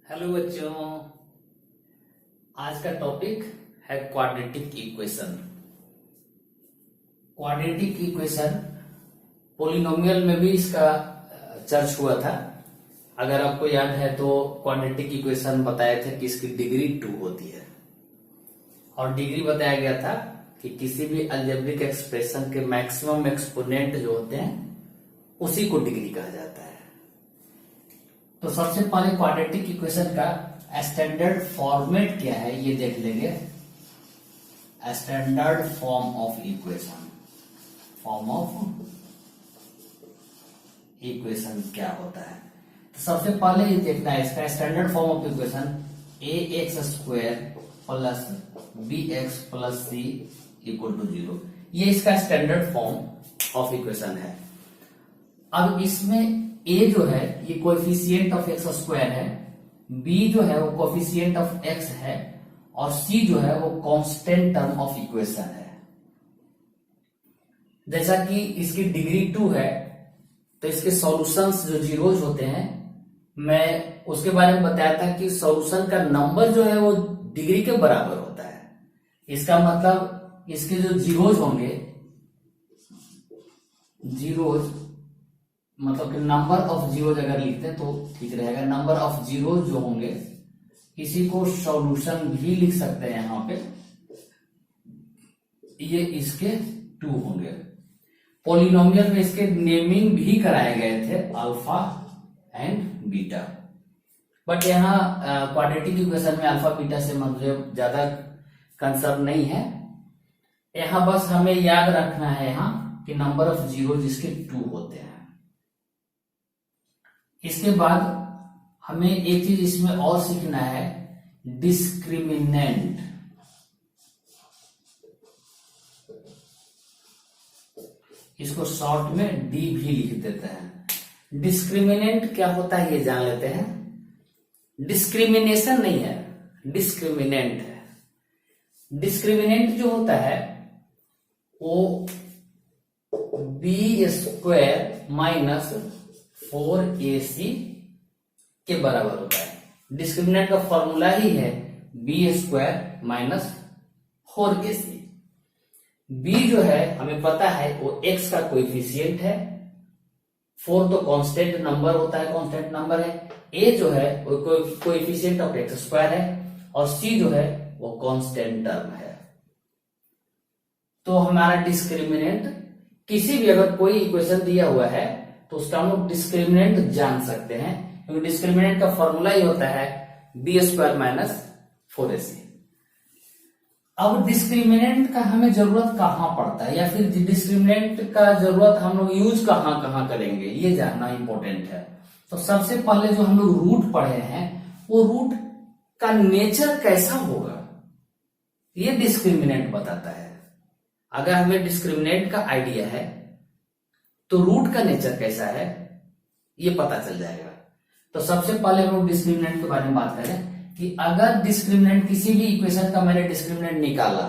Hello बच्चों, आज का टॉपिक है quadratic equation. Quadratic equation polynomial में भी इसका चर्च हुआ था। अगर आपको याद है तो क्वाड्रेटिक इक्वेशन बताए थे कि इसकी डिग्री 2 होती है और डिग्री बताया गया था कि किसी भी अलजेब्रिक एक्सप्रेशन के मैक्सिमम एक्सपोनेंट जो होते हैं उसी को डिग्री कहा जाता है। तो सबसे पहले क्वाड्रेटिक इक्वेशन का स्टैंडर्ड फॉर्मेट क्या है ये देख लेंगे। स्टैंडर्ड फॉर्म ऑफ इक्वेशन क्या होता है। तो सबसे पहले ये देखना है इसका standard form of equation ax² plus bx plus c equal to 0। ये इसका स्टैंडर्ड फॉर्म ऑफ इक्वेशन है। अब इसमें a जो है ये कोएफिशिएंट ऑफ x² है, b जो है वो कोएफिशिएंट ऑफ x है और c जो है वो कांस्टेंट टर्म ऑफ इक्वेशन है। जैसा कि इसकी डिग्री 2 है तो इसके सॉल्यूशंस जो जीरोज होते हैं, मैं उसके बारे में बताया था कि सॉल्यूशन का नंबर जो है वो डिग्री के बराबर होता है। इसका मतलब इसके जो जीरोज होंगे, जीरोज मतलब कि नंबर ऑफ जीरोज अगर लिखते हैं तो ठीक रहेगा। नंबर ऑफ जीरोज जो होंगे इसी को सॉल्यूशन भी लिख सकते हैं यहां पे, ये इसके 2 होंगे। पॉलिनोमियल में इसके नेमिंग भी कराए गए थे अल्फा एंड बीटा, बट यहाँ क्वाड्रेटिक इक्वेशन में अल्फा बीटा से मतलब ज्यादा कंसर्न नहीं है। यहाँ बस हमें याद रखना है यहाँ कि नंबर ऑफ जीरोज इसके 2 होते हैं। इसके बाद हमें एक चीज इसमें और सीखना है, डिस्क्रिमिनेंट। इसको शॉर्ट में डी भी लिख देते हैं। डिस्क्रिमिनेंट क्या होता है ये जान लेते हैं। डिस्क्रिमिनेशन नहीं है, डिस्क्रिमिनेंट है। डिस्क्रिमिनेंट जो होता है वो b² माइनस 4ac के बराबर होता है। डिस्क्रिमिनेंट का फॉर्मूला ही है b² माइनस 4ac। b जो है हमें पता है वो x का कोएफिशिएंट है, 4 तो कांस्टेंट नंबर होता है, कांस्टेंट नंबर है। a जो है वो कोएफिशिएंट ऑफ x² है और c जो है वो कांस्टेंट टर्म है। तो हमारा डिस्क्रिमिनेंट किसी भी अगर कोई इक्वेशन दिया हुआ है तो उसका हम लोग डिस्क्रिमिनेंट जान सकते हैं, क्योंकि डिस्क्रिमिनेंट का फॉर्मूला ही होता है b² माइनस 4ac। अब डिस्क्रिमिनेंट का हमें जरूरत कहां पड़ता है या फिर डिस्क्रिमिनेंट का जरूरत हम लोग यूज कहां कहां करेंगे ये जानना इंपॉर्टेंट है। तो सबसे पहले जो हम लोग रूट पढ़े हैं वो रूट का नेचर कैसा होगा ये डिस्क्रिमिनेंट बताता है। अगर हमें डिस्क्रिमिनेंट का आइडिया है तो रूट का नेचर कैसा है ये पता चल जाएगा। तो सबसे पहले हम लोग डिस्क्रिमिनेंट के बारे में बात करें कि अगर डिस्क्रिमिनेंट किसी भी इक्वेशन का मैंने डिस्क्रिमिनेंट निकाला,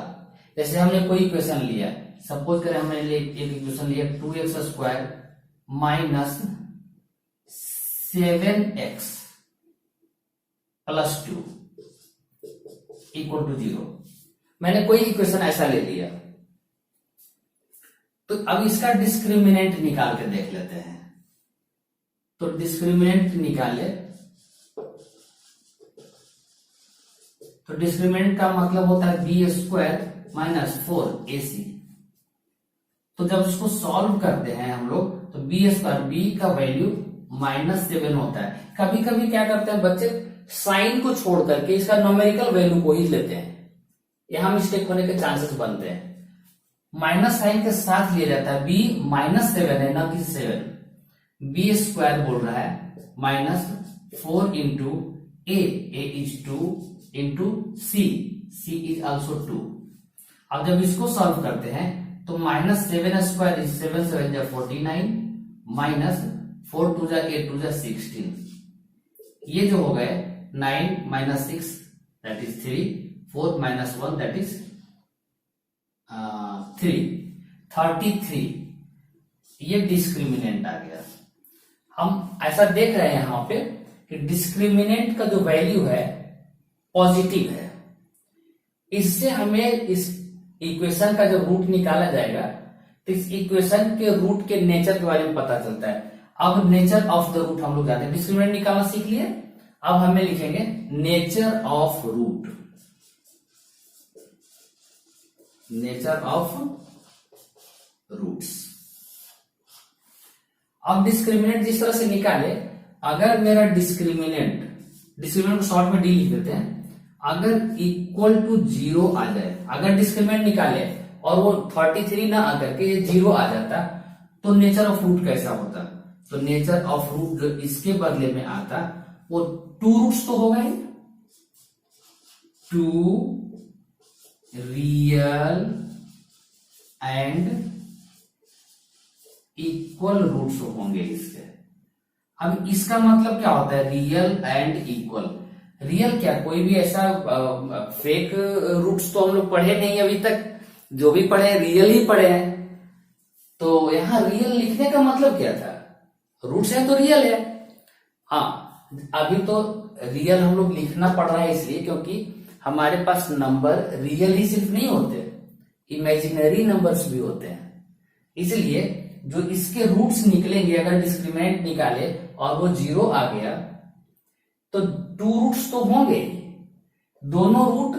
जैसे हमने कोई इक्वेशन लिया, सपोज करें हमने एक इक्वेशन लिया 2x² minus 7x plus 2 equal to 0। मैंने कोई इक्वेशन ऐसा ले लिया, तो अब इसका डिस्क्रिमिनेंट निकाल के देख लेते हैं। तो डिस्क्रिमिनेंट निकाले तो डिस्क्रिमिनेंट का मतलब होता है b² माइनस 4ac। तो जब इसको सॉल्व करते हैं हम लोग तो b² का वैल्यू -7 होता है। कभी कभी क्या करते हैं बच्चे, साइन को छोड़ करके इसका न्यूमेरिकल वैल्यू को ही लेते हैं, यहां मिस्टेक होने के चांसेस बनते हैं। माइनस साइन के साथ लिया जाता है, b -7 है ना कि 7, b² बोल रहा है minus 4 into a is 2 into c is also 2। अब जब इसको सॉल्व करते हैं तो -7² इज 7 7 जा 49 माइनस 4 2 जा 8 2 जा 16। ये जो हो गए 9 minus 6 that is 3, 4 minus 1 that is 33। ये डिस्क्रिमिनेंट आ गया। हम ऐसा देख रहे हैं यहाँ पे कि डिस्क्रिमिनेंट का जो वैल्यू है पॉजिटिव है, इससे हमें इस इक्वेशन का जब रूट निकाला जाएगा तो इस इक्वेशन के रूट के नेचर के बारे में पता चलता है। अब नेचर ऑफ द रूट हम लोग जानते हैं, डिस्क्रिमिनेंट निकालना सीख लिए। अब हमें लिखेंगे nature of root, nature of roots. अब डिस्क्रिमिनेंट जिस तरह से निकाले, अगर मेरा डिस्क्रिमिनेंट को शॉर्ट में डी लिख देते हैं, अगर इक्वल टू 0 आ जाए, अगर डिस्क्रिमिनेंट निकाले और वो 33 ना आकर के ये 0 आ जाता, तो नेचर ऑफ रूट कैसा होता? तो नेचर ऑफ रूट जो इसके बदले में आता वो 2 रूट्स तो होगा ही, 2 रियल एंड इक्वल रूट्स होंगे इसके। अब इसका मतलब क्या होता है रियल एंड इक्वल? रियल क्या, कोई भी ऐसा फेक रूट्स तो हम लोग पढ़े नहीं अभी तक, जो भी पढ़े रियल ही पढ़े हैं। तो यहां रियल लिखने का मतलब क्या था? रूट्स है तो रियल है। हाँ, अभी तो रियल हम लोग लिखना पड़ रहा है इसलिए क्योंकि हमारे पास नंबर रियल ही सिर्फ नहीं होते, इमेजिनरी नंबर्स भी होते हैं। इसलिए जो इसके रूट्स निकलेंगे, अगर डिस्क्रिमिनेंट निकाले और वो 0 आ गया तो 2 रूट्स तो होंगे, दोनों रूट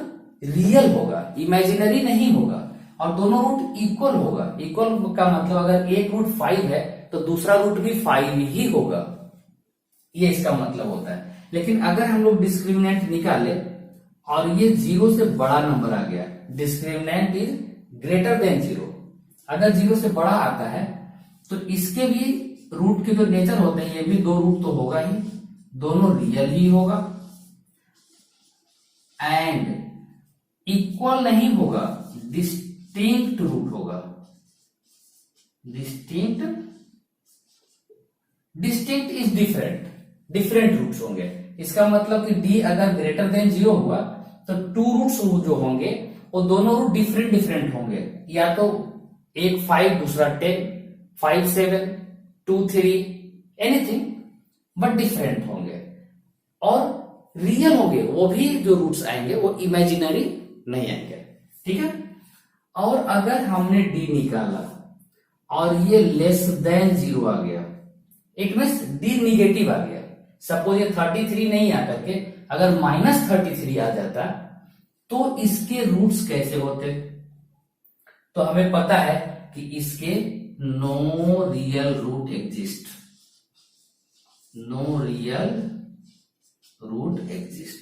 रियल होगा, इमेजिनरी नहीं होगा, और दोनों रूट इक्वल होगा। इक्वल का मतलब अगर एक रूट 5 है तो दूसरा रूट भी 5 ही होगा, ये इसका मतलब होता है। लेकिन अगर हम लोग डिस्क्रिमिनेंट निकाले और ये 0 से बड़ा नंबर आ गया, डिस्क्रिमिनेंट इज ग्रेटर देन 0, अगर 0 से बड़ा आता है तो इसके भी रूट के जो नेचर होते हैं, ये भी 2 रूट तो होगा ही, दोनों रियल ही होगा, एंड इक्वल नहीं होगा, डिस्टिंक्ट रूट होगा। डिस्टिंक्ट इज डिफरेंट रूट्स होंगे। इसका मतलब कि डी अगर ग्रेटर देन 0 हुआ तो 2 रूट्स जो होंगे वो दोनों रूट डिफरेंट होंगे, या तो एक 5 दूसरा 10, 5 7 2 3 एनीथिंग, बट डिफरेंट होंगे और रियल होंगे। वो भी जो रूट्स आएंगे वो इमेजिनरी नहीं आएंगे, ठीक है। और अगर हमने डी निकाला और ये लेस देन 0 आ गया, इट मीन्स डी निगेटिव आ गया। सपोज ये 33 नहीं आकर के अगर -33 आ जाता तो इसके रूट्स कैसे होते? तो हमें पता है कि इसके no real root exist, no real root exist,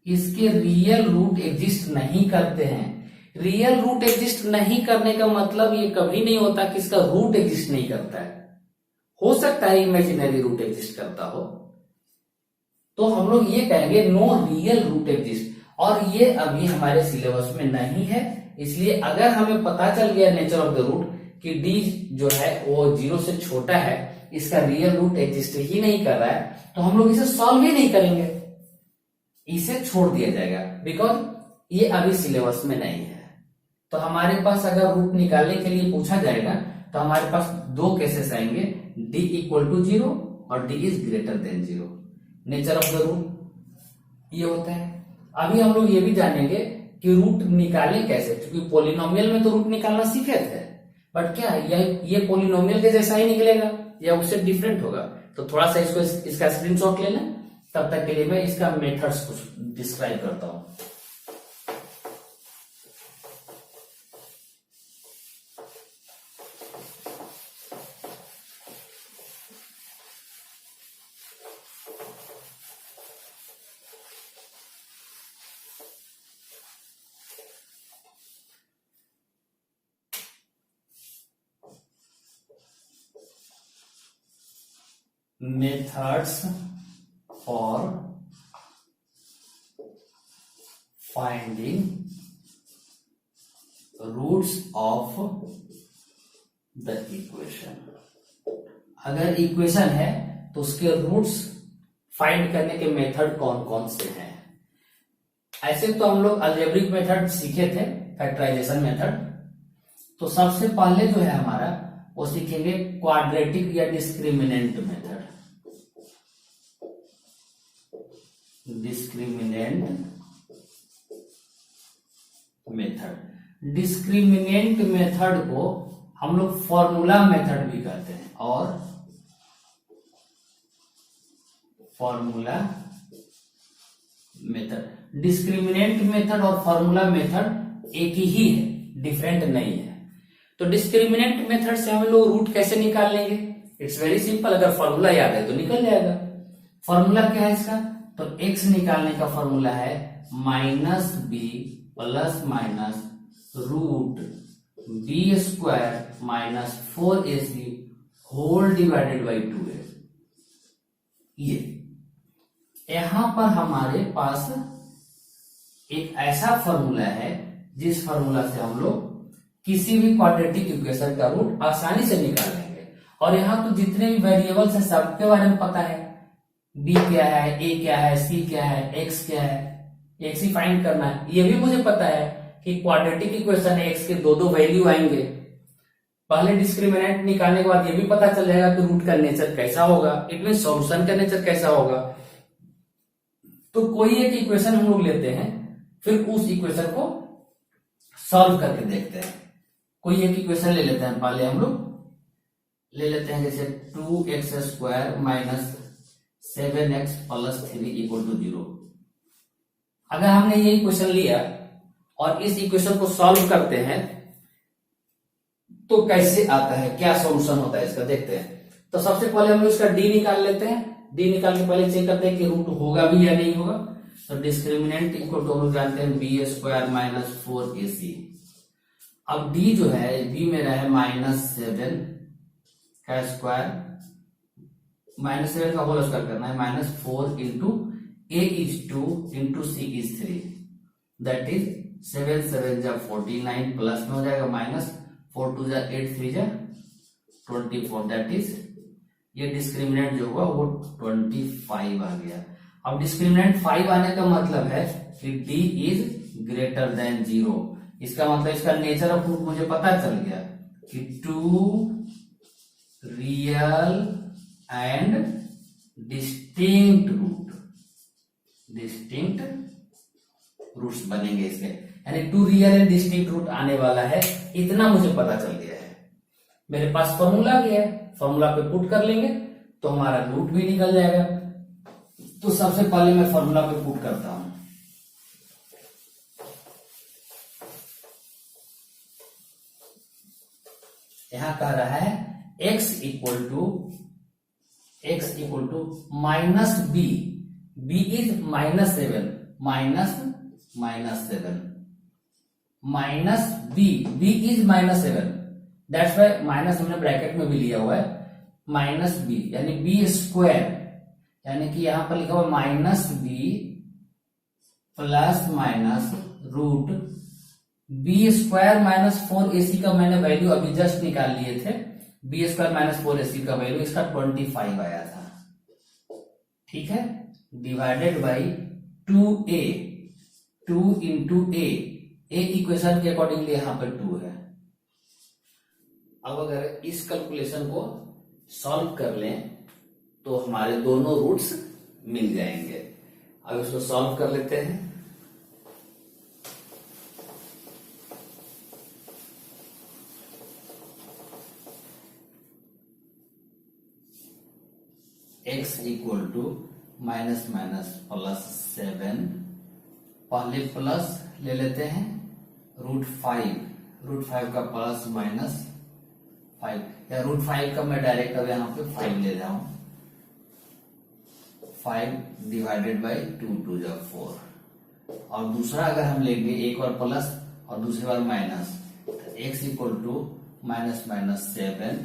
इसके रियल रूट एग्जिस्ट नहीं करते हैं। रियल रूट एग्जिस्ट नहीं करने का मतलब ये कभी नहीं होता कि इसका रूट एग्जिस्ट नहीं करता है, हो सकता है इमेजिनरी रूट एग्जिस्ट करता हो। तो हम लोग ये कहेंगे नो रियल रूट एग्जिस्ट, और ये अभी हमारे सिलेबस में नहीं है। इसलिए अगर हमें पता चल गया नेचर ऑफ द रूट कि डी जो है वो 0 से छोटा है, इसका रियल रूट एग्जिस्ट ही नहीं कर रहा है, तो हम लोग इसे सॉल्व ही नहीं करेंगे, इसे छोड़ दिया जाएगा, बिकॉज ये अभी सिलेबस में नहीं है। तो हमारे पास अगर रूट निकालने के लिए पूछा जाएगा तो हमारे पास 2 केसेस आएंगे, डी इक्वल टू 0 और D is greater than 0। Nature of the root ये होता है। अभी हम लोग ये भी जानेंगे कि रूट निकाले कैसे, क्योंकि पोलिनोमियल में तो रूट निकालना सीखे थे, बट क्या ये पोलिनोमियल के जैसा ही निकलेगा या उससे डिफरेंट होगा? तो थोड़ा सा इसका स्क्रीनशॉट ले लें, तब तक के लिए मैं इसका मेथड्स कुछ डिस्क्राइब करता हूं। Methods for finding roots of the equation। अगर इक्वेशन है तो उसके रूट्स फाइंड करने के मेथड कौन कौन से हैं? ऐसे तो हम लोग अलजेब्रिक मेथड सीखे थे, फैक्टराइजेशन मेथड। तो सबसे पहले जो है हमारा वो सीखेंगे क्वाड्रेटिक या discriminant method. Discriminant method. Discriminant method को हम लोग फॉर्मूला मेथड भी कहते हैं, और फॉर्मूला मेथड। डिस्क्रिमिनेंट मेथड और फॉर्मूला मेथड एक ही है, डिफरेंट नहीं है। तो डिस्क्रिमिनेंट मेथड से हम लोग रूट कैसे निकाल लेंगे? इट्स वेरी सिंपल, अगर फॉर्मूला याद है तो निकल जाएगा। फॉर्मूला क्या है इसका? तो x निकालने का फॉर्मूला है -b plus minus root B square minus 4ac whole divided by 2a। ये यहां पर हमारे पास एक ऐसा फॉर्मूला है जिस फॉर्मूला से हम लोग किसी भी क्वाड्रेटिक इक्वेशन का रूट आसानी से निकाल लेंगे। और यहाँ तो जितने भी वेरिएबल्स हैं सबके बारे में पता है, b क्या है, a क्या है, c क्या है, x क्या है, x ही फाइंड करना है। ये भी मुझे पता है कि क्वाड्रेटिक इक्वेशन है, x के दो दो वैल्यू आएंगे। पहले डिस्क्रिमिनेंट निकालने के बाद ये भी पता चल जाएगा कि रूट का नेचर कैसा होगा, इट मीन सॉल्यूशन का नेचर कैसा होगा। तो कोई एक इक्वेशन हम लोग लेते हैं, फिर उस इक्वेशन को सॉल्व करके देखते हैं। कोई एक इक्वेशन ले लेते हैं, पहले हम लोग ले लेते हैं जैसे 2x² minus 7x plus 3 equal to 0। अगर हमने ये इक्वेशन लिया और इस इक्वेशन को सॉल्व करते हैं तो कैसे आता है, क्या सॉल्यूशन होता है इसका, देखते हैं। तो सबसे पहले हम लोग इसका डी निकाल लेते हैं। डी निकाल के पहले चेक करते हैं कि रूट होगा भी या नहीं होगा। तो डिस्क्रिमिनेंट इक्वल टू हम लोग जानते हैं b² माइनस 4ac। अब d जो है, b मेरा है -7 का स्क्वायर, -7 का होल स्क्वायर करना है, -4 into a is 2 into c is 3, that is 7 7 जा 49 प्लस में हो जाएगा -4 2 जा 8 3 जा 24, दैट इज ये डिस्क्रिमिनेंट जो हुआ वो 25 आ गया। अब डिस्क्रिमिनेंट 5 आने का मतलब है कि d इज ग्रेटर देन 0। इसका मतलब इसका नेचर ऑफ रूट मुझे पता चल गया कि 2 रियल एंड डिस्टिंक्ट रूट्स बनेंगे इसके, यानी 2 रियल एंड डिस्टिंक्ट रूट आने वाला है, इतना मुझे पता चल गया है। मेरे पास फॉर्मूला भी है, फॉर्मूला पे पुट कर लेंगे तो हमारा रूट भी निकल जाएगा। तो सबसे पहले मैं फॉर्मूला पे पुट करता हूं। यहां कह रहा है x equal to -b, b is -7 minus b is -7, that's why minus हमने ब्रैकेट में भी लिया हुआ है, -b यानी b², यानी कि यहां पर लिखा हुआ -b plus minus root b² minus 4ac का मैंने वैल्यू अभी जस्ट निकाल लिए थे। b² माइनस 4ac का वैल्यू इसका 25 आया था, ठीक है, divided by 2a, 2 into a equation के अकॉर्डिंगली यहां पर 2 है। अब अगर इस कैलकुलेशन को सॉल्व कर लें तो हमारे दोनों रूट्स मिल जाएंगे। अब इसको सॉल्व कर लेते हैं। x इक्वल टू माइनस +7, पहले प्लस ले लेते हैं √5 का प्लस -5, या √5 का मैं डायरेक्ट अब यहाँ पे 5 ले जाऊं, 5 डिवाइडेड बाई 2 2 जा 4। और दूसरा अगर हम लेंगे एक बार प्लस और दूसरी बार माइनस, तो x इक्वल टू -7,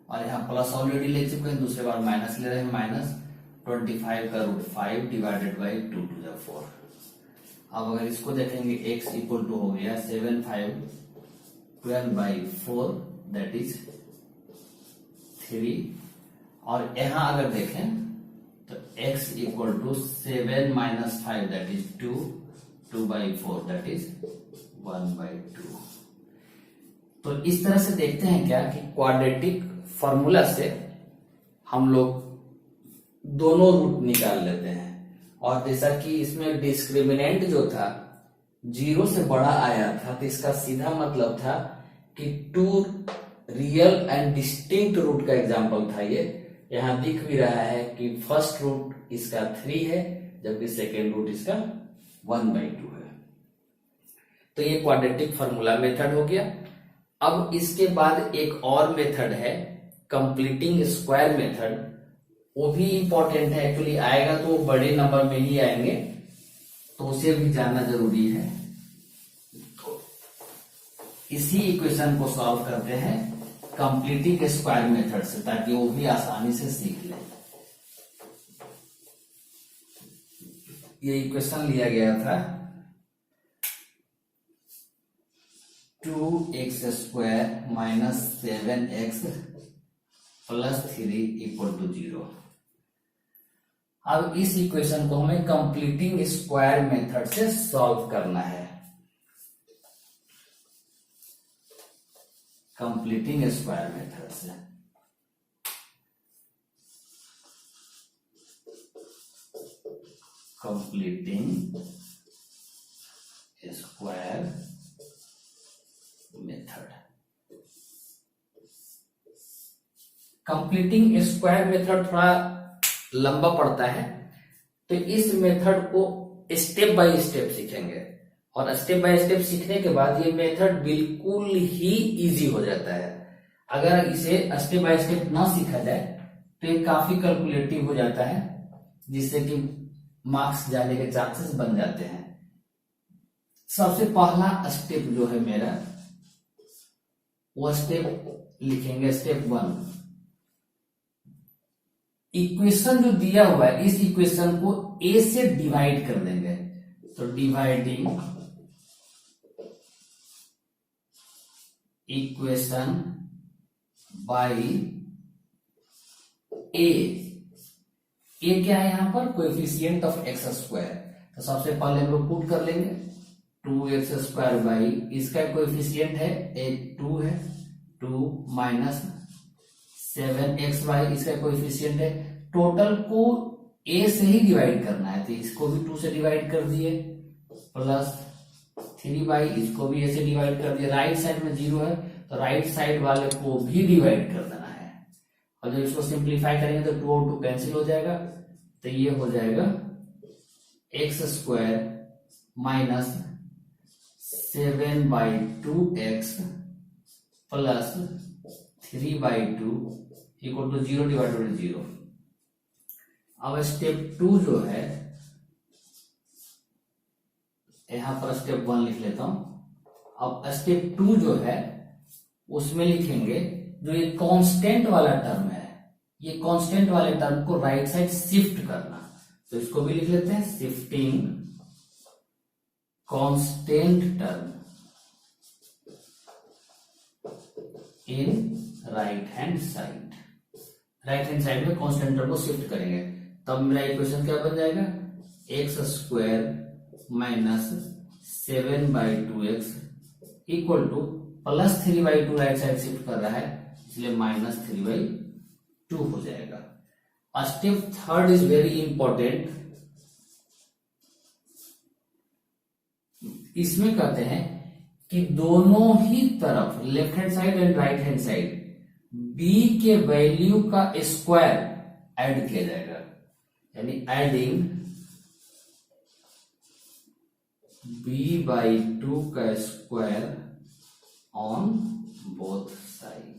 और यहाँ प्लस ऑलरेडी ले चुके हैं, दूसरी बार माइनस ले रहे हैं, -25 का √5 डिवाइडेड बाई 2 2 जा 4। अब अगर इसको देखेंगे x इक्वल टू हो गया 7 5 12/4, दैट इज 3। और यहां अगर देखें तो x equal to 7 - 5 that is 2, 2/4 that is 1/2। तो इस तरह से देखते हैं क्या कि क्वाड्रेटिक फॉर्मूला से हम लोग दोनों रूट निकाल लेते हैं। और जैसा कि इसमें डिस्क्रिमिनेंट जो था 0 से बड़ा आया था, तो इसका सीधा मतलब था कि 2 रियल एंड डिस्टिंक्ट रूट का एग्जाम्पल था ये। यहां दिख भी रहा है कि फर्स्ट रूट इसका 3 है, जबकि सेकेंड रूट इसका 1/2 है। तो ये क्वाड्रेटिक फॉर्मूला मेथड हो गया। अब इसके बाद एक और मेथड है कंप्लीटिंग स्क्वायर मेथड। वो भी इंपॉर्टेंट है, एक्चुअली आएगा तो बड़े नंबर में ही आएंगे, तो उसे भी जानना जरूरी है। तो इसी इक्वेशन को सॉल्व करते हैं कंप्लीटिंग स्क्वायर मेथड से, ताकि वो भी आसानी से सीख ले। ये इक्वेशन लिया गया था 2x² minus 7x plus 3 equal to 0। अब इस इक्वेशन को हमें कंप्लीटिंग स्क्वायर मेथड से सॉल्व करना है। कंप्लीटिंग स्क्वायर मेथड से completing square method. Completing square method थोड़ा लंबा पड़ता है, तो इस मेथड को स्टेप बाय स्टेप सीखेंगे, और स्टेप बाय स्टेप सीखने के बाद ये मेथड बिल्कुल ही इजी हो जाता है। अगर इसे स्टेप बाय स्टेप ना सीखा जाए तो ये काफी कैलकुलेटिव हो जाता है, जिससे कि मार्क्स जाने के चांसेस बन जाते हैं। सबसे पहला स्टेप जो है मेरा, वो स्टेप लिखेंगे स्टेप 1। इक्वेशन जो दिया हुआ है, इस इक्वेशन को a से डिवाइड कर देंगे। तो dividing equation by a। a क्या है यहां पर? Coefficient of x²। तो सबसे पहले हम लोग पुट कर लेंगे 2x² बाई, इसका कोएफिशिएंट है 2 है, 2 माइनस 7x बाई, इसका कोएफिशिएंट है। टोटल को a से ही डिवाइड करना है, तो इसको भी 2 से डिवाइड कर दिए, प्लस 3 बाई, इसको भी a से डिवाइड कर दिए। राइट साइड में 0 है, तो राइट साइड वाले को भी डिवाइड कर देना है। और जब इसको सिंप्लीफाई करेंगे तो 2 और 2 कैंसिल हो जाएगा, तो ये हो जाएगा x² minus 7/2x plus 3/2 equal to 0 divide by 0। अब स्टेप 2 जो है, यहां पर स्टेप 1 लिख लेता हूं। अब स्टेप 2 जो है उसमें लिखेंगे जो ये कांस्टेंट वाला टर्म है, ये कांस्टेंट वाले टर्म को राइट साइड शिफ्ट करना। तो इसको भी लिख लेते हैं shifting constant term in right hand side. Right hand side में कांस्टेंट टर्म को शिफ्ट करेंगे, तब मेरा इक्वेशन क्या बन जाएगा? x² minus 7/2x equal two plus 3/2, right side shift कर रहा है इसलिए माइनस 3/2 हो जाएगा। Step 3 is very important. इसमें कहते हैं कि दोनों ही तरफ, left hand side and right hand side, b के वैल्यू का स्क्वायर ऐड किया जाएगा, यानी एडिंग b/2 का स्क्वायर ऑन बोथ साइड।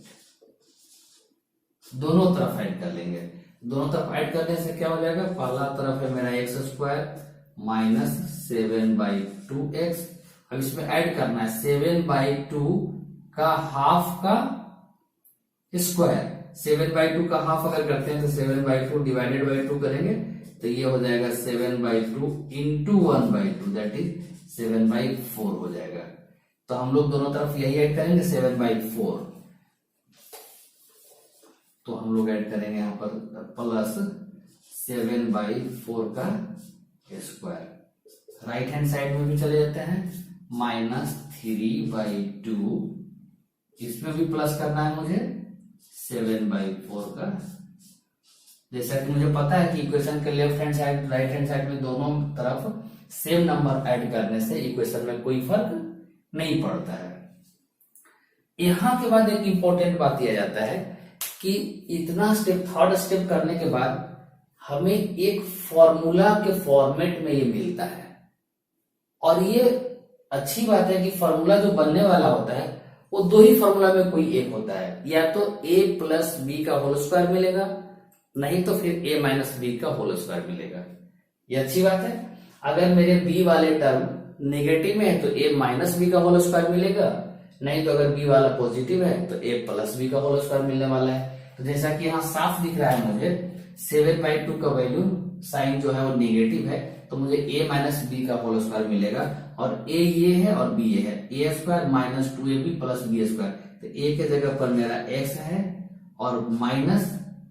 दोनों तरफ ऐड कर लेंगे। दोनों तरफ ऐड करने से क्या हो जाएगा? पहला तरफ है मेरा x² माइनस 7/2x। अब इसमें ऐड करना है 7/2 का हाफ का स्क्वायर। 7/2 का हाफ अगर करते हैं तो 7/2 डिवाइडेड बाई 2 करेंगे, तो ये हो जाएगा 7/2 इंटू 1/2, दैट इज 7/4 हो जाएगा। तो हम लोग दोनों तरफ यही ऐड करेंगे 7/4। तो हम लोग ऐड करेंगे यहां पर प्लस 7/4 का स्क्वायर। राइट हैंड साइड में भी चले जाते हैं, माइनस 3/2, इसमें भी प्लस करना है मुझे 7/4 का जैसा कि मुझे पता है कि इक्वेशन के left hand side right hand side में दोनों तरफ सेम नंबर ऐड करने से इक्वेशन में कोई फर्क नहीं पड़ता है। यहां के बाद एक इंपॉर्टेंट बात यह जाता है कि इतना स्टेप, थर्ड स्टेप करने के बाद हमें एक फॉर्मूला के फॉर्मेट में ये मिलता है। और ये अच्छी बात है कि फॉर्मूला जो बनने वाला होता है वो दो ही फॉर्मूला में कोई एक होता है, या तो a प्लस बी का होल स्क्वायर मिलेगा, नहीं तो फिर a माइनस बी का होल स्क्वायर मिलेगा। ये अच्छी बात है। अगर मेरे b वाले टर्म नेगेटिव में है तो a माइनस बी का होल स्क्वायर मिलेगा, नहीं तो अगर b वाला पॉजिटिव है तो a प्लस बी का होल स्क्वायर मिलने वाला है। तो जैसा कि यहाँ साफ दिख रहा है मुझे 7/2 का वैल्यू साइन जो है वो नेगेटिव है, तो मुझे a माइनस बी का होल स्क्वायर मिलेगा, और a ये है और b ये है, a square minus 2ab plus B square. तो a के जगह पर मेरा x है और माइनस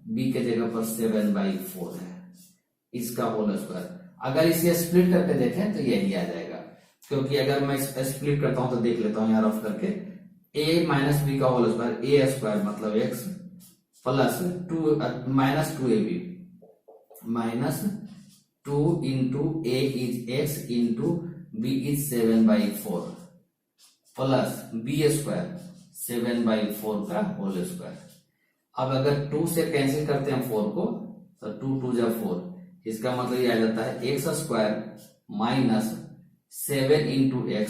b के जगह पर 7/4 है, इसका होल स्क्वायर। अगर इसे स्प्लिट करके देखें तो यही आ जाएगा, क्योंकि अगर मैं स्प्लिट करता हूं तो देख लेता हूं यहाँ रफ करके, a माइनस बी का होल स्क्वायर, a स्क्वायर मतलब x plus 2 minus 2ab minus 2 into a is x into b is 7/4 plus b square 7/4 का होल स्क्वायर। अब अगर 2 से कैंसिल करते हैं 4 को तो 2 2 जा 4, इसका मतलब ये आ जाता है x square minus 7 into x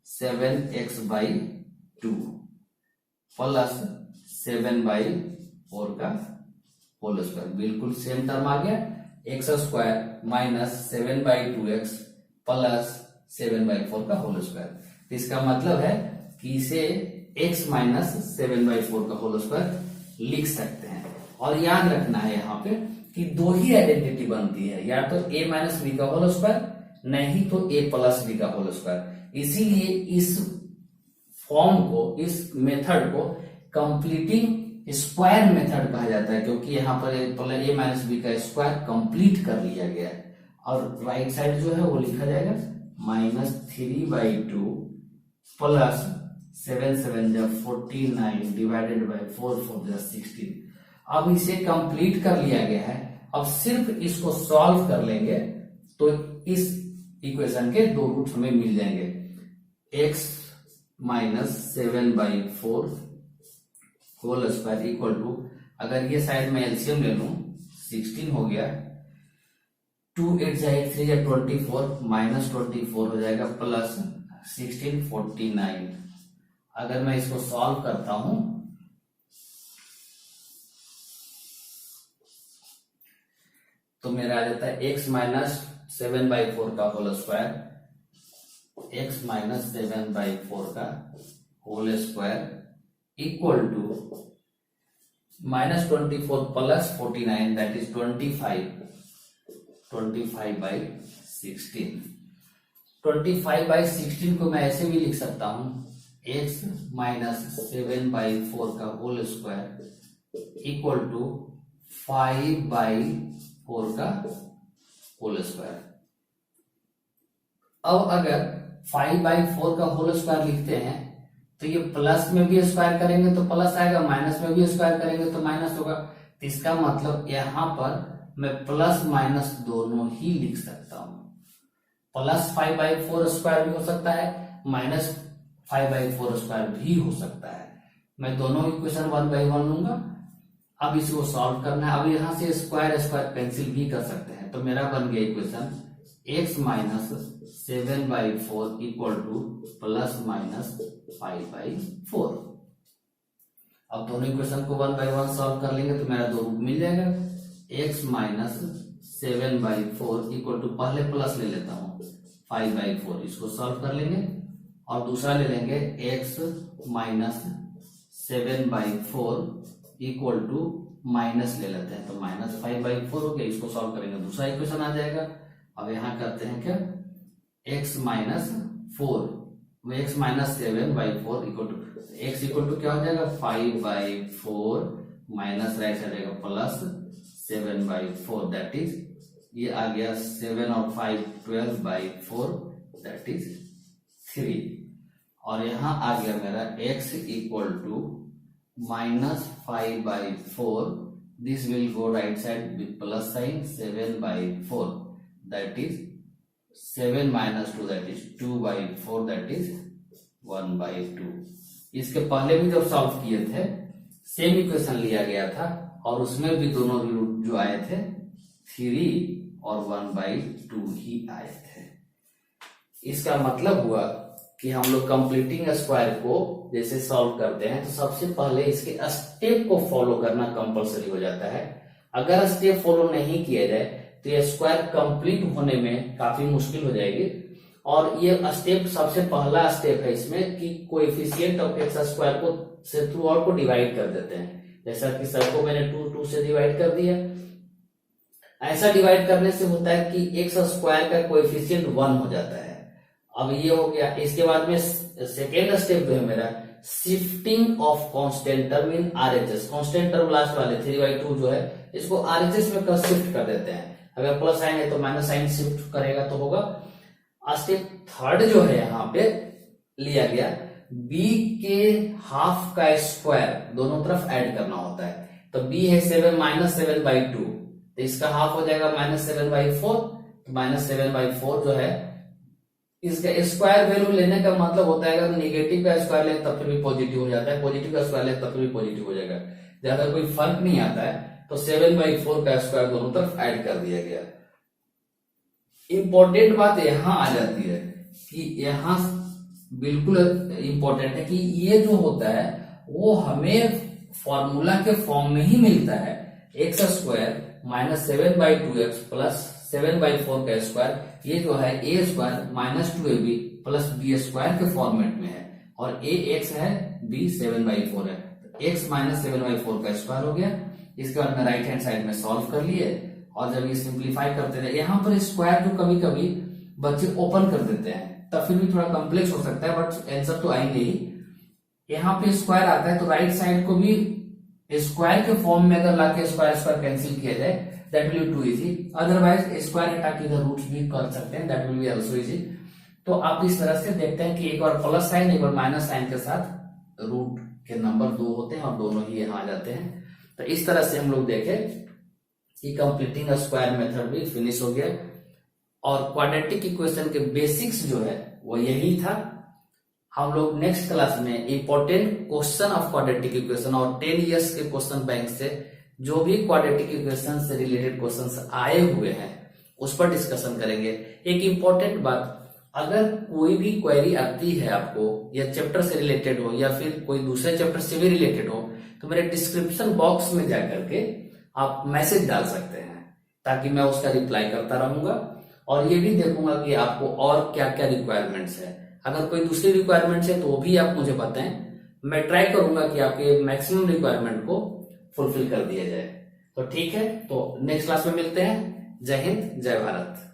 7x/2 plus 7/4 का होल स्क्वायर। बिल्कुल सेम टर्म आ गया, x square minus 7/2x plus 7/4 का होल स्क्वायर। इसका मतलब है कि इसे x माइनस 7/4 का होल स्क्वायर लिख सकते हैं। और याद रखना है यहाँ पे कि दो ही आइडेंटिटी बनती है, या तो a माइनस बी का होल स्क्वायर, नहीं तो a प्लस बी का होल स्क्वायर। इसीलिए इस फॉर्म को, इस मेथड को कंप्लीटिंग स्क्वायर मेथड कहा जाता है, क्योंकि यहाँ पर a माइनस बी का स्क्वायर कंप्लीट कर लिया गया है। और राइट साइड जो है वो लिखा जाएगा -3/2 प्लस 7 7 जा 49 डिवाइडेड बाय 4 4 जा 16। अब इसे कंप्लीट कर लिया गया है, अब सिर्फ इसको सॉल्व कर लेंगे तो इस इक्वेशन के दो रूट हमें मिल जाएंगे। x minus 7/4 whole square equal to, अगर ये साइड में एलसीएम ले लूं 16 हो गया, 2 8 जा 8 3 जा 24 माइनस 24 हो जाएगा प्लस 16 49। अगर मैं इसको सॉल्व करता हूं तो मेरा आ जाता है x माइनस 7/4 का होल स्क्वायर, x माइनस 7/4 का whole square equal to -24 plus 49 that is 25/16। 25/16 को मैं ऐसे भी लिख सकता हूं, x माइनस 7/4 का होल स्क्वायर इक्वल टू 5/4 का होल स्क्वायर। अब अगर 5/4 का होल स्क्वायर लिखते हैं तो ये प्लस में भी स्क्वायर करेंगे तो प्लस आएगा, माइनस में भी स्क्वायर करेंगे तो माइनस होगा। तो इसका मतलब यहां पर मैं प्लस माइनस दोनों ही लिख सकता हूं। प्लस 5/4 स्क्वायर भी हो सकता है, माइनस 5/4 स्क्वायर भी हो सकता है। मैं दोनों इक्वेशन 1 by 1 लूंगा। अब इसको सॉल्व करना है। अब यहां से स्क्वायर स्क्वायर कैंसिल भी कर सकते हैं, तो मेरा बन गया equation x minus 7/4 equal two plus minus 5/4। अब दोनों इक्वेशन को 1 by 1 सॉल्व कर लेंगे तो मेरा दो रूट मिल जाएगा। x माइनस 7/4 इक्वल टू, पहले प्लस ले लेता हूं 5/4, इसको सॉल्व कर लेंगे, और दूसरा ले लेंगे x minus 7/4 equal to minus ले लेते हैं, तो माइनस 5/4 हो गया, इसको सॉल्व करेंगे दूसरा इक्वेशन आ जाएगा। अब यहां करते हैं क्या, x minus 4, x minus 7/4 equal to, x equal to क्या हो जाएगा 5/4 माइनस राइट साइड आएगा प्लस 7/4 दैट इज, ये आ गया 7 और 5 12/4 दैट इज 3। और यहां आ गया मेरा x equal to -5/4 this will go right side with plus sign 7/4, that is 7 minus 2, that is 2/4, that is 1/2। इसके पहले भी जब सॉल्व किए थे सेम इक्वेशन लिया गया था और उसमें भी दोनों रूट जो आए थे 3 और 1/2 ही आए थे। इसका मतलब हुआ कि हम लोग कंप्लीटिंग स्क्वायर को जैसे सॉल्व करते हैं तो सबसे पहले इसके स्टेप को फॉलो करना कंपलसरी हो जाता है। अगर स्टेप फॉलो नहीं किया जाए तो ये स्क्वायर कंप्लीट होने में काफी मुश्किल हो जाएगी। और ये स्टेप सबसे पहला स्टेप है इसमें कि कोएफिशिएंट ऑफ एक्स स्क्वायर को से थ्रू आउट को डिवाइड कर देते हैं। जैसा कि सबको मैंने 2 से डिवाइड कर दिया। ऐसा डिवाइड करने से होता है कि एक्स स्क्वायर का कोएफिशिएंट 1 हो जाता है। अब ये हो गया। इसके बाद में सेकेंड स्टेप जो है मेरा shifting of constant term in RHS. Constant term last वाले 3/2 जो है इसको आरएचएस में शिफ्ट कर देते हैं। अगर प्लस साइन है तो माइनस साइन शिफ्ट करेगा तो होगा। स्टेप थर्ड जो है यहाँ पे लिया गया b के हाफ का स्क्वायर दोनों तरफ ऐड करना होता है। तो b है 7 माइनस 7/2 तो इसका हाफ हो जाएगा -7/4। तो -7/4 जो है इसका स्क्वायर वैल्यू लेने का मतलब होता है अगर नेगेटिव का स्क्वायर ले तब फिर भी पॉजिटिव हो जाता है, पॉजिटिव का स्क्वायर ले तब फिर भी पॉजिटिव हो जाएगा। ज्यादा कोई फर्क नहीं आता है। तो 7/4 का स्क्वायर दोनों तरफ ऐड कर दिया गया। इंपॉर्टेंट बात यहां आ जाती है कि यहां बिल्कुल इंपॉर्टेंट है कि ये जो होता है वो हमें फॉर्मूला के फॉर्म में ही मिलता है। एक्स स्क्वायर -7/2x प्लस 7/4 का स्क्वायर, ये जो है a square -2ab plus B square के फॉर्मेट में है और ए एक्स है बी 7/4 है। एक्स -7/4 का स्क्वायर हो गया। इसके बाद में राइट हैंड साइड में सॉल्व कर लिए और जब ये सिंप्लीफाई करते थे यहाँ पर स्क्वायर जो कभी कभी बच्चे ओपन कर देते हैं तब फिर भी थोड़ा कॉम्प्लेक्स हो सकता है बट आंसर तो आएंगे ही। यहाँ पे स्क्वायर आता है तो राइट साइड को भी स्क्वायर के फॉर्म में अगर लाके स्क्वायर स्क्वायर कैंसिल किया जाए that will be too easy. Otherwise square हटा के इधर रूट भी कर सकते हैं, that will be also easy. तो आप इस तरह से देखते हैं कि एक बार प्लस साइन एक बार माइनस साइन के साथ रूट के नंबर 2 होते हैं और दोनों ही यहाँ आ जाते हैं। तो इस तरह से हम लोग देखें कि कंप्लीटिंग स्क्वायर मेथड भी फिनिश हो गया और क्वाड्रेटिक इक्वेशन के बेसिक्स जो है वो यही था। हम लोग नेक्स्ट क्लास में important question of quadratic equation और 10 इयर्स के क्वेश्चन बैंक से जो भी क्वाड्रेटिक इक्वेशन से रिलेटेड क्वेश्चंस आए हुए हैं उस पर डिस्कशन करेंगे। एक इंपॉर्टेंट बात, अगर कोई भी क्वेरी आती है आपको या चैप्टर से रिलेटेड हो या फिर कोई दूसरे चैप्टर से भी रिलेटेड हो तो मेरे डिस्क्रिप्शन बॉक्स में जाकर के आप मैसेज डाल सकते हैं ताकि मैं उसका रिप्लाई करता रहूंगा और ये भी देखूंगा कि आपको और क्या क्या रिक्वायरमेंट्स है। अगर कोई दूसरी रिक्वायरमेंट्स है तो वो भी आप मुझे बताएं, मैं ट्राई करूंगा कि आपके मैक्सिमम रिक्वायरमेंट को फुलफिल कर दिया जाए। तो ठीक है, तो नेक्स्ट क्लास में मिलते हैं। जय हिंद, जय भारत।